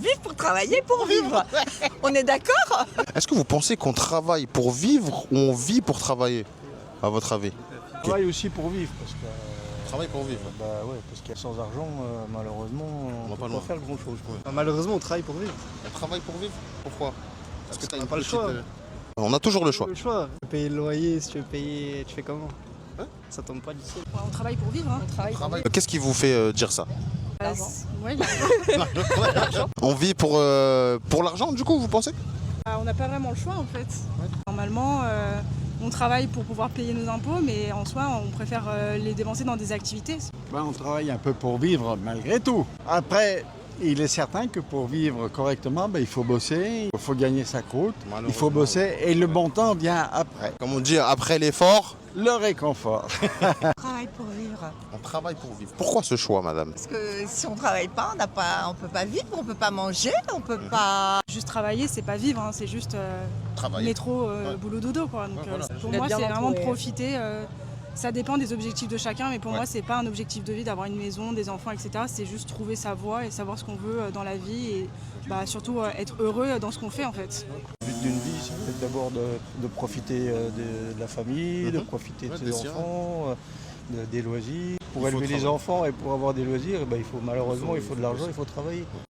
vivre pour travailler pour vivre. On est d'accord? Est-ce que vous pensez qu'on travaille pour vivre ou on vit pour travailler, à votre avis? On travaille aussi pour vivre, parce que Travaille pour vivre. parce que sans argent, malheureusement, on va ne pas peut loin. pas faire grand chose. Malheureusement, on travaille pour vivre. On travaille pour vivre? Pourquoi? Parce que t'as qu'on une n'a pas le petite, choix. On a toujours le choix. Le choix. Tu veux payer le loyer, si tu veux payer, tu fais comment? Hein? Ça tombe pas du ciel. Ouais, on travaille pour vivre. Hein. Qu'est-ce qui vous fait dire ça? Ouais, On vit pour l'argent, du coup, vous pensez? on n'a pas vraiment le choix en fait. Normalement, on travaille pour pouvoir payer nos impôts, mais en soi, on préfère les dépenser dans des activités. On travaille un peu pour vivre malgré tout. Après, il est certain que pour vivre correctement, il faut bosser, il faut gagner sa croûte, il faut bosser et le bon temps vient après. Comme on dit, après l'effort, Le réconfort. On travaille pour vivre. on travaille pour vivre. Pourquoi ce choix, madame? Parce que si on travaille pas, on peut pas vivre, on peut pas manger, on peut pas. Juste travailler, c'est pas vivre, hein, c'est juste Travailler. métro, boulot, dodo. Quoi. Donc, voilà. pour D'être moi, bien c'est vraiment entouré. profiter. Ça dépend des objectifs de chacun, mais pour Ouais. moi, c'est pas un objectif de vie d'avoir une maison, des enfants, etc. C'est juste trouver sa voie et savoir ce qu'on veut dans la vie et surtout être heureux dans ce qu'on fait en fait. Le but d'une vie, c'est d'abord de profiter de la famille, de profiter de Ouais, ses bien sûr. enfants, des loisirs. Pour Il faut élever les travailler. enfants et pour avoir des loisirs, il faut malheureusement il faut de l'argent, il faut travailler.